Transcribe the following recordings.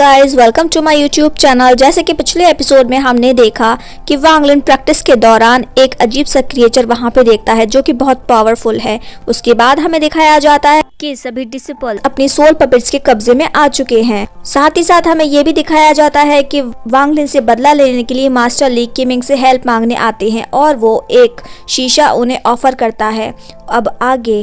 Guys, welcome to my YouTube channel. जैसे कि पिछले एपिसोड में हमने देखा कि वांग लिन प्रैक्टिस के दौरान एक अजीब सा क्रिएचर वहां पे देखता है जो कि बहुत पावरफुल है। उसके बाद हमें दिखाया जाता है कि सभी डिसिपल अपनी सोल पपेट्स के कब्जे में आ चुके हैं। साथ ही साथ हमें ये भी दिखाया जाता है कि वांग लिन से बदला लेने के लिए मास्टर ली किमिंग से हेल्प मांगने आते हैं और वो एक शीशा उन्हें ऑफर करता है। अब आगे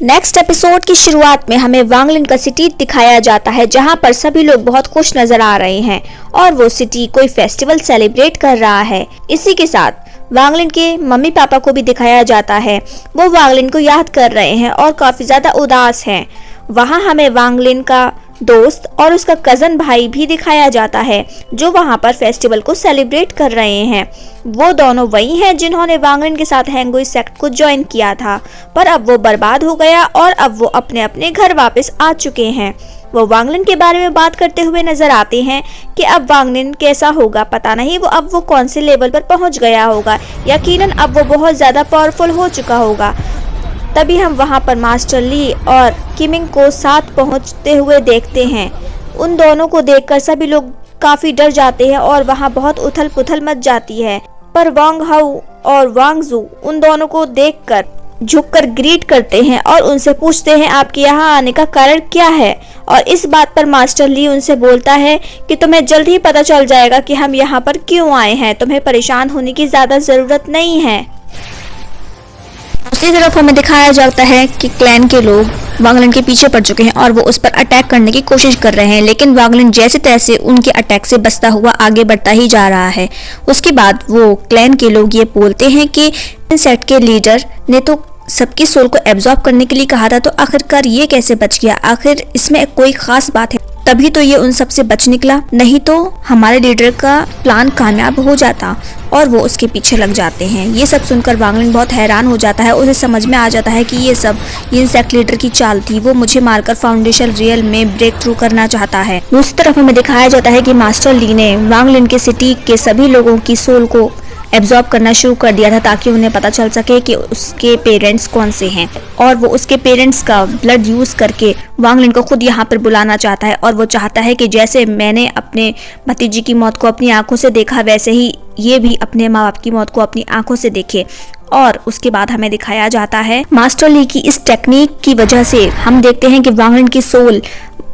नेक्स्ट एपिसोड की शुरुआत में हमें वांग लिन का सिटी दिखाया जाता है जहां पर सभी लोग बहुत खुश नजर आ रहे हैं और वो सिटी कोई फेस्टिवल सेलिब्रेट कर रहा है। इसी के साथ वांग लिन के मम्मी पापा को भी दिखाया जाता है। वो वांग लिन को याद कर रहे हैं और काफी ज्यादा उदास हैं। वहां हमें वांग लिन का दोस्त और उसका कजन भाई भी दिखाया जाता है जो वहां पर फेस्टिवल को सेलिब्रेट कर रहे हैं। वो दोनों वही हैं जिन्होंने वांग लिन के साथ हैंगुई सेक्ट को ज्वाइन किया था, पर अब वो बर्बाद हो गया और अब वो अपने अपने घर वापस आ चुके हैं। वो वांग लिन के बारे में बात करते हुए नजर आते हैं कि अब वांग लिन कैसा होगा पता नहीं। वो कौन से लेवल पर पहुंच गया होगा। यकीनन अब वो बहुत ज्यादा पावरफुल हो चुका होगा। तभी हम वहां पर मास्टर ली और किमिंग को साथ पहुंचते हुए देखते हैं। उन दोनों को देखकर सभी लोग काफी डर जाते हैं और वहां बहुत उथल पुथल मच जाती है। पर वांग हाउ और वांग जू उन दोनों को देखकर झुककर ग्रीट करते हैं और उनसे पूछते हैं आपके यहाँ आने का कारण क्या है। और इस बात पर मास्टर ली उनसे बोलता है कि तुम्हें जल्द ही पता चल जाएगा कि हम यहाँ पर क्यों आए हैं। तुम्हें परेशान होने की ज्यादा जरूरत नहीं है। दूसरी तरफ हमें दिखाया जाता है कि क्लैन के लोग वांग लिन के पीछे पड़ चुके हैं और वो उस पर अटैक करने की कोशिश कर रहे हैं, लेकिन वांग लिन जैसे तैसे उनके अटैक से बचता हुआ आगे बढ़ता ही जा रहा है। उसके बाद वो क्लैन के लोग ये बोलते हैं कि सेट के लीडर ने तो सबकी सोल को एब्जॉर्ब करने के लिए कहा था, तो आखिरकार ये कैसे बच गया? आखिर इसमें कोई खास बात है? तभी तो ये उन सब से बच निकला, नहीं तो हमारे लीडर का प्लान कामयाब हो जाता। और वो उसके पीछे लग जाते हैं। ये सब सुनकर वांग लिन बहुत हैरान हो जाता है। उसे समझ में आ जाता है कि ये सब इंसेक्ट लीडर की चाल थी। वो मुझे मारकर फाउंडेशन रियल में ब्रेक थ्रू करना चाहता है। दूसरी तरफ हमें दिखाया जाता है कि मास्टर ली ने वांग लिन के सिटी के सभी लोगों की सोल को एब्जॉर्ब करना शुरू कर दिया था ताकि उन्हें पता चल सके कि उसके पेरेंट्स कौन से हैं। और वो उसके पेरेंट्स का ब्लड यूज करके वांग लिन को खुद यहाँ पर बुलाना चाहता है। और वो चाहता है कि जैसे मैंने अपने भतीजी की मौत को अपनी आंखों से देखा वैसे ही ये भी अपने माँ बाप की मौत को अपनी आंखों से देखे। और उसके बाद हमें दिखाया जाता है मास्टर ली की इस टेक्निक की वजह से हम देखते हैं कि वांग लिन की सोल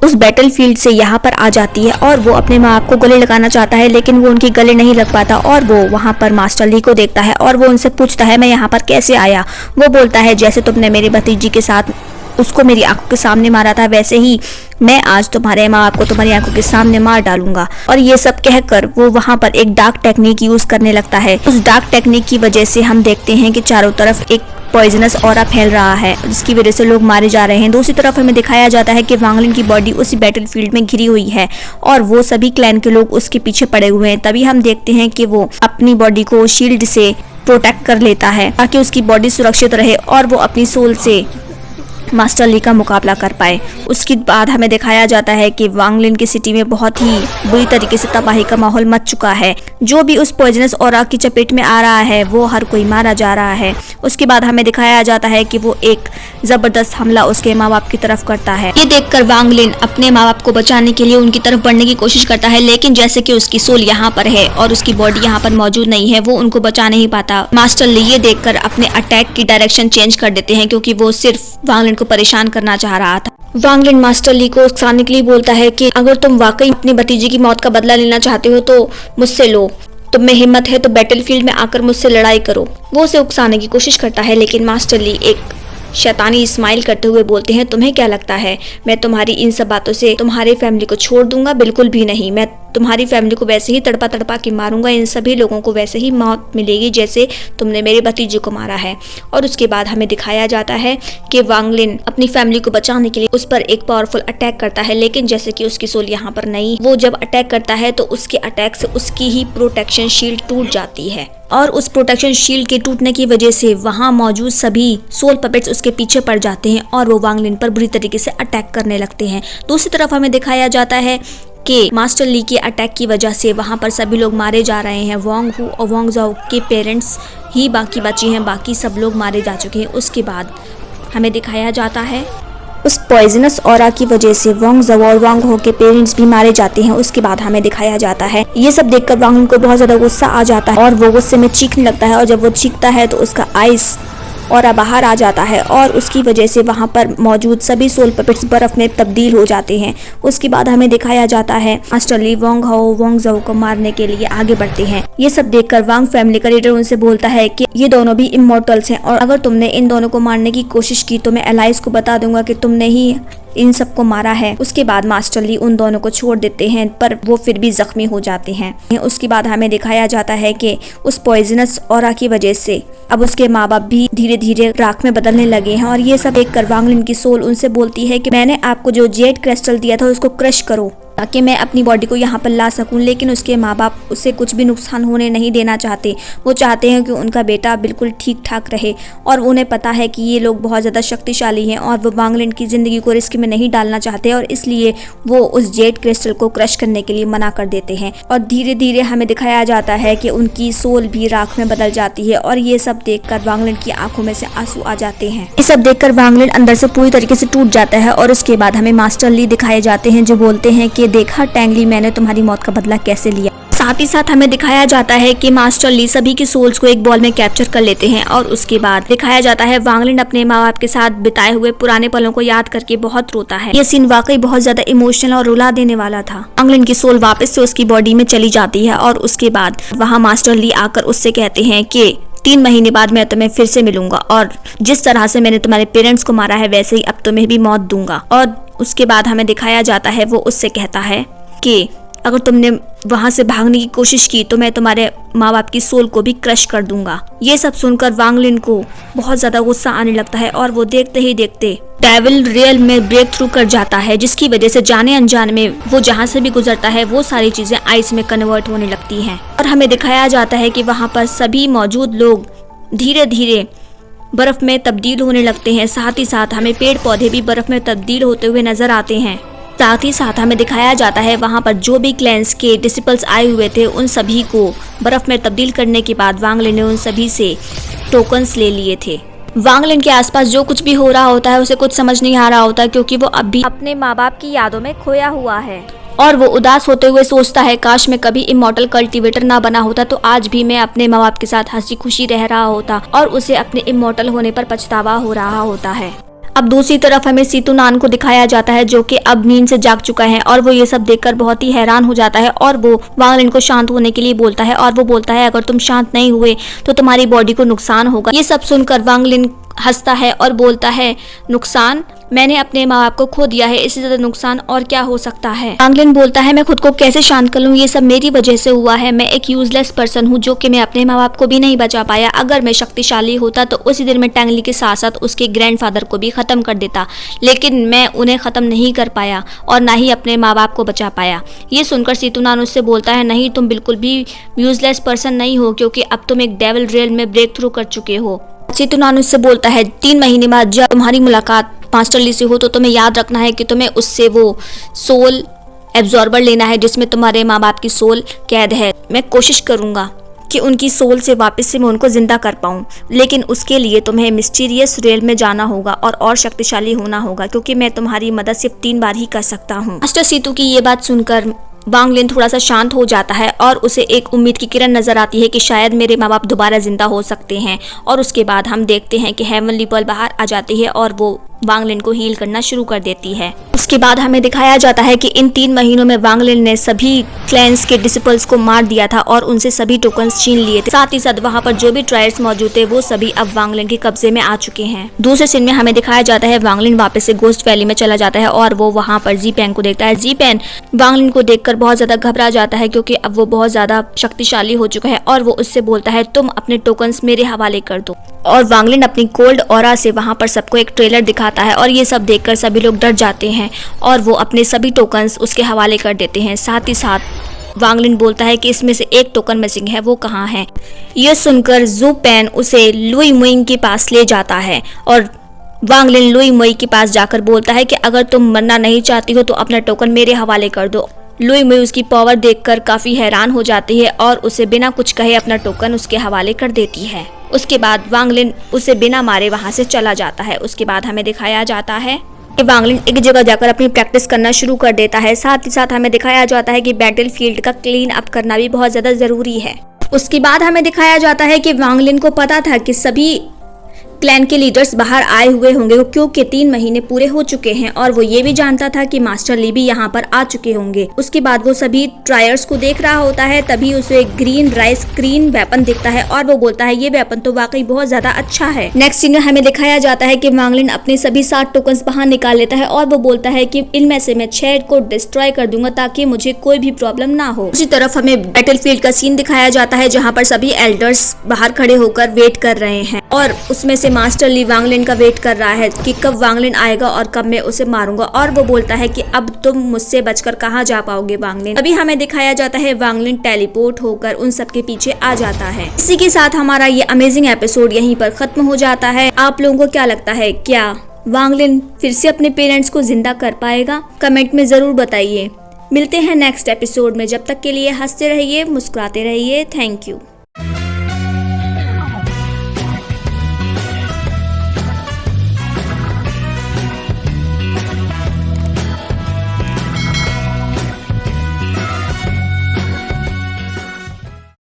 उस बैटलफील्ड से यहाँ पर आ जाती है और वो अपने माँ बाप को गले लगाना चाहता है, लेकिन वो उनकी गले नहीं लग पाता। और वो वहाँ पर मास्टर ली को देखता है और वो उनसे पूछता है मैं यहाँ पर कैसे आया। वो बोलता है जैसे तुमने मेरी भतीजी के साथ उसको मेरी आंखों के सामने मारा था वैसे ही मैं आज तुम्हारे माँ बाप को तुम्हारी आंखों के सामने मार डालूंगा। और ये सब कहकर वो वहाँ पर एक डार्क टेक्निक यूज करने लगता है। उस डार्क टेक्निक की वजह से हम देखते हैं कि चारों तरफ एक पॉइजनस ऑरा फैल रहा है जिसकी वजह से लोग मारे जा रहे हैं। दूसरी तरफ हमें दिखाया जाता है कि वांग लिन की बॉडी उसी बैटलफील्ड में घिरी हुई है और वो सभी क्लैन के लोग उसके पीछे पड़े हुए हैं। तभी हम देखते हैं कि वो अपनी बॉडी को शील्ड से प्रोटेक्ट कर लेता है ताकि उसकी बॉडी सुरक्षित रहे और वो अपनी सोल से मास्टर ली का मुकाबला कर पाए। उसके बाद हमें दिखाया जाता है कि वांग लिन की सिटी में बहुत ही बुरी तरीके से तबाही का माहौल मच चुका है। जो भी उस पॉइजनस ऑरा की चपेट में आ रहा है वो हर कोई मारा जा रहा है। उसके बाद हमें दिखाया जाता है कि वो एक जबरदस्त हमला उसके माँ बाप की तरफ करता है। ये देखकर वांग लिन अपने माँ बाप को बचाने के लिए उनकी तरफ बढ़ने की कोशिश करता है, लेकिन जैसे कि उसकी सोल यहाँ पर है और उसकी बॉडी यहाँ पर मौजूद नहीं है, वो उनको बचा नहीं पाता। मास्टर ली ये देखकर अपने अटैक की डायरेक्शन चेंज कर देते हैं क्योंकि वो सिर्फ वांग लिन को परेशान करना चाह रहा था। वांग लिन मास्टर ली को उकसाने के लिए बोलता है कि अगर तुम वाकई अपनी भतीजी की मौत का बदला लेना चाहते हो तो मुझसे लो। तुम में हिम्मत है तो बैटलफील्ड में आकर मुझसे लड़ाई करो। वो उसे उकसाने की कोशिश करता है, लेकिन मास्टर ली एक शैतानी स्माइल करते हुए बोलते हैं तुम्हें क्या लगता है मैं तुम्हारी इन सब बातों से तुम्हारी फैमिली को छोड़ दूंगा? बिल्कुल भी नहीं। मैं तुम्हारी फैमिली को वैसे ही तड़पा तड़पा के मारूंगा। इन सभी लोगों को वैसे ही मौत मिलेगी जैसे तुमने मेरे भतीजे को मारा है। और उसके बाद हमें दिखाया जाता है कि वांग लिन अपनी फैमिली को बचाने के लिए उस पर एक पावरफुल अटैक करता है, लेकिन जैसे कि उसकी सोल यहाँ पर नहीं, वो जब अटैक करता है तो उसके अटैक से उसकी ही प्रोटेक्शन शील्ड टूट जाती है और उस प्रोटेक्शन शील्ड के टूटने की वजह से वहां मौजूद सभी सोल पपेट्स उसके पीछे पड़ जाते हैं और वो वांग लिन पर बुरी तरीके से अटैक करने लगते हैं। दूसरी तरफ हमें दिखाया जाता है कि मास्टर ली के अटैक की वजह से वहाँ पर सभी लोग मारे जा रहे हैं। वांग हू और वांग जाओ के पेरेंट्स ही बाकी बचे हैं, बाकी सब लोग मारे जा चुके हैं। उसके बाद हमें दिखाया जाता है उस पॉइजनस ऑरा की वजह से वांग जाओ और वांग हो के पेरेंट्स भी मारे जाते हैं। उसके बाद हमें दिखाया जाता है ये सब देखकर वांग को बहुत ज्यादा गुस्सा आ जाता है और वो गुस्से में चीखने लगता है, और जब वो चीखता है तो उसका आइस और बाहर आ जाता है और उसकी वजह से वहाँ पर मौजूद सभी सोल पपेट्स बर्फ में तब्दील हो जाते हैं। उसके बाद हमें दिखाया जाता है मास्टर ली वांग हाओ वांग जाओ को मारने के लिए आगे बढ़ते हैं। ये सब देखकर वांग फैमिली का लीडर उनसे बोलता है कि ये दोनों भी इमॉर्टल्स हैं और अगर तुमने इन दोनों को मारने की कोशिश की तो मैं एलाइज को बता दूंगा कि तुमने ही इन सबको मारा है। उसके बाद मास्टर ली उन दोनों को छोड़ देते हैं, पर वो फिर भी जख्मी हो जाते हैं। उसके बाद हमें दिखाया जाता है कि उस पॉइजनस ऑरा की वजह से अब उसके माँ बाप भी धीरे धीरे राख में बदलने लगे हैं। और ये सब देखकर वांग लिन की सोल उनसे बोलती है कि मैंने आपको जो जेड क्रिस्टल दिया था उसको क्रश करो ताकि मैं अपनी बॉडी को यहाँ पर ला सकूं। लेकिन उसके माँ बाप उसे कुछ भी नुकसान होने नहीं देना चाहते। वो चाहते हैं कि उनका बेटा बिल्कुल ठीक ठाक रहे, और उन्हें पता है कि ये लोग बहुत ज़्यादा शक्तिशाली हैं और वो वांग लिन की ज़िंदगी को रिस्क में नहीं डालना चाहते, और इसलिए वो उस जेड क्रिस्टल को क्रश करने के लिए मना कर देते हैं। और धीरे धीरे हमें दिखाया जाता है कि उनकी सोल भी राख में बदल जाती है, और ये सब देखकर वांग लिन की आंखों में से आंसू आ जाते हैं। ये सब देखकर वांग लिन अंदर से पूरी तरीके से टूट जाता है। और उसके बाद हमें मास्टर ली दिखाए जाते हैं जो बोलते हैं कि देखा टैंग ली, मैंने तुम्हारी मौत का बदला कैसे लिया। साथ ही साथ हमें दिखाया जाता है कि मास्टर ली सभी की सोल्स को एक बॉल में कैप्चर कर लेते हैं। और उसके बाद दिखाया जाता है वांग लिन अपने माँ बाप के साथ बिताए हुए पुराने पलों को याद करके बहुत रोता है। ये सीन वाकई बहुत ज्यादा इमोशनल और रुला देने वाला था। वांग लिन की सोल वापस से उसकी बॉडी में चली जाती है और उसके बाद वहाँ मास्टर ली आकर उससे कहते हैं कि 3 महीने बाद मैं तुम्हें फिर से मिलूंगा, और जिस तरह से मैंने तुम्हारे पेरेंट्स को मारा है वैसे ही अब तुम्हें भी मौत दूंगा। और उसके बाद हमें दिखाया जाता है वो उससे कहता है कि अगर तुमने वहां से भागने की कोशिश की तो मैं तुम्हारे माँ बाप की सोल को भी क्रश कर दूंगा। ये सब सुनकर वांग लिन को बहुत ज्यादा गुस्सा आने लगता है और वो देखते ही देखते डेविल रियल में ब्रेक थ्रू कर जाता है, जिसकी वजह से जाने अनजाने में वो जहाँ से भी गुजरता है वो सारी चीजें आइस में कन्वर्ट होने लगती हैं। और हमें दिखाया जाता है कि वहाँ पर सभी मौजूद लोग धीरे धीरे बर्फ में तब्दील होने लगते हैं। साथ ही साथ हमें पेड़ पौधे भी बर्फ में तब्दील होते हुए नजर आते हैं। साथ ही साथ हमें दिखाया जाता है वहाँ पर जो भी क्लैंस के डिसिपल्स आए हुए थे उन सभी को बर्फ में तब्दील करने के बाद वांग लिन ने उन सभी से टोकन्स ले लिए थे। वांग लिन के आसपास जो कुछ भी हो रहा होता है उसे कुछ समझ नहीं आ रहा होता, क्योंकि वो अब भी अपने माँ बाप की यादों में खोया हुआ है और वो उदास होते हुए सोचता है काश मैं कभी इमॉर्टल कल्टीवेटर ना बना होता तो आज भी मैं अपने माँ बाप के साथ हंसी खुशी रह रहा होता, और उसे अपने इमॉर्टल होने पर पछतावा हो रहा होता है। अब दूसरी तरफ हमें सीतू नान को दिखाया जाता है जो कि अब नींद से जाग चुका है, और वो ये सब देखकर बहुत ही हैरान हो जाता है और वो वांग लिन को शांत होने के लिए बोलता है, और वो बोलता है अगर तुम शांत नहीं हुए तो तुम्हारी बॉडी को नुकसान होगा। ये सब सुनकर वांग लिन हंसता है और बोलता है नुकसान, मैंने अपने माँ बाप को खो दिया है, इससे ज्यादा नुकसान और क्या हो सकता है। वांग लिन बोलता है मैं खुद को कैसे शांत कर लूँ, ये सब मेरी वजह से हुआ है, मैं एक यूजलेस पर्सन हूँ जो कि मैं अपने माँ बाप को भी नहीं बचा पाया। अगर मैं शक्तिशाली होता तो उसी दिन में टैंग ली के साथ साथ उसके ग्रैंडफादर को भी खत्म कर देता, लेकिन मैं उन्हें खत्म नहीं कर पाया और ना ही अपने माँ बाप को बचा पाया। ये सुनकर सीतू नान उससे बोलता है नहीं, तुम बिल्कुल भी यूजलेस पर्सन नहीं हो, क्योंकि अब तुम एक डेविल रियल में ब्रेक थ्रू कर चुके हो। सीतू नान उससे बोलता है 3 महीने बाद जब तुम्हारी मुलाकात मास्टर ली से हो तो तुम्हें याद रखना है कि तुम्हें उससे वो सोल एब्जॉर्बर लेना है जिसमें तुम्हारे माँ बाप की सोल कैद है। मैं कोशिश करूंगा कि उनकी सोल से वापस से मैं उनको जिंदा कर पाऊं, लेकिन उसके लिए तुम्हें मिस्टीरियस रियल में जाना होगा और शक्तिशाली होना होगा, क्योंकि मैं तुम्हारी मदद सिर्फ 3 बार ही कर सकता हूँ। मास्टर सीतू की ये बात सुनकर वांग लिन थोड़ा सा शांत हो जाता है और उसे एक उम्मीद की किरण नजर आती है कि शायद मेरे माँ बाप दोबारा जिंदा हो सकते हैं। और उसके बाद हम देखते हैं कि हेवनली पर्ल बाहर आ जाती है और वो वांग लिन को हील करना शुरू कर देती है। उसके बाद हमें दिखाया जाता है कि इन 3 महीनों में वांग लिन ने सभी क्लैंस के डिसिपल्स को मार दिया था और उनसे सभी टोकन्स छीन लिए थे। साथ ही साथ वहाँ पर जो भी ट्रायल्स मौजूद थे वो सभी अब वांग लिन के कब्जे में आ चुके हैं। दूसरे सीन में हमें दिखाया जाता है वांग लिन वापस से गोस्ट वैली में चला जाता है और वो वहाँ पर जी पेन को देखता है। जी पेन वांग लिन को देखकर बहुत ज्यादा घबरा जाता है, क्योंकि अब वो बहुत ज्यादा शक्तिशाली हो चुका है, और वो उससे बोलता है तुम अपने टोकन्स मेरे हवाले कर दो। और वांग लिन अपनी कोल्ड ऑरा से वहाँ पर सबको एक ट्रेलर दिखाता है और ये सब देखकर सभी लोग डर जाते हैं और वो अपने सभी टोकन्स उसके हवाले कर देते हैं। साथ ही साथ वांग लिन बोलता है कि इसमें से एक टोकन मिसिंग है, वो कहाँ है। यह सुनकर जू पेन उसे लुई मुइंग के पास ले जाता है और वांग लिन लुई मुई के पास जाकर बोलता है कि अगर तुम मरना नहीं चाहती हो तो अपना टोकन मेरे हवाले कर दो। लुई मुई उसकी पावर देखकर काफी हैरान हो जाती है और उसे बिना कुछ कहे अपना टोकन उसके हवाले कर देती है। उसके बाद वांग लिन उसे बिना मारे वहां से चला जाता है। उसके बाद हमें दिखाया जाता है कि वांग लिन एक जगह जाकर अपनी प्रैक्टिस करना शुरू कर देता है। साथ ही साथ हमें दिखाया जाता है कि बैटलफील्ड का क्लीन अप करना भी बहुत ज्यादा जरूरी है। उसके बाद हमें दिखाया जाता है कि वांग लिन को पता था कि सभी क्लैन के लीडर्स बाहर आए हुए होंगे क्योंकि 3 महीने पूरे हो चुके हैं और वो ये भी जानता था कि मास्टर ली भी यहाँ पर आ चुके होंगे। उसके बाद वो सभी ट्रायर्स को देख रहा होता है, तभी उसे एक ग्रीन राइस ग्रीन वेपन दिखता है और वो बोलता है ये वेपन तो वाकई बहुत ज्यादा अच्छा है। नेक्स्ट सीन में हमें दिखाया जाता है कि वांग लिन अपने सभी 7 टोकन्स बाहर निकाल लेता है और वो बोलता है कि इनमें से मैं 6 को डिस्ट्रॉय कर दूंगा ताकि मुझे कोई भी प्रॉब्लम ना हो। उसी तरफ हमें बैटलफील्ड का सीन दिखाया जाता है जहाँ पर सभी एल्डर्स बाहर खड़े होकर वेट कर रहे हैं और उसमें से मास्टर ली वांग लिन का वेट कर रहा है कि कब वांग लिन आएगा और कब मैं उसे मारूंगा और वो बोलता है कि अब तुम मुझसे बचकर कहाँ जा पाओगे वांग लिन। अभी हमें दिखाया जाता है वांग लिन टेलीपोर्ट होकर उन सबके पीछे आ जाता है। इसी के साथ हमारा ये अमेजिंग एपिसोड यहीं पर खत्म हो जाता है। आप लोगों को क्या लगता है, क्या वांग लिन फिर से अपने पेरेंट्स को जिंदा कर पाएगा? कमेंट में जरूर बताइए। मिलते हैं नेक्स्ट एपिसोड में, जब तक के लिए हंसते रहिए, मुस्कुराते रहिए। Thank you.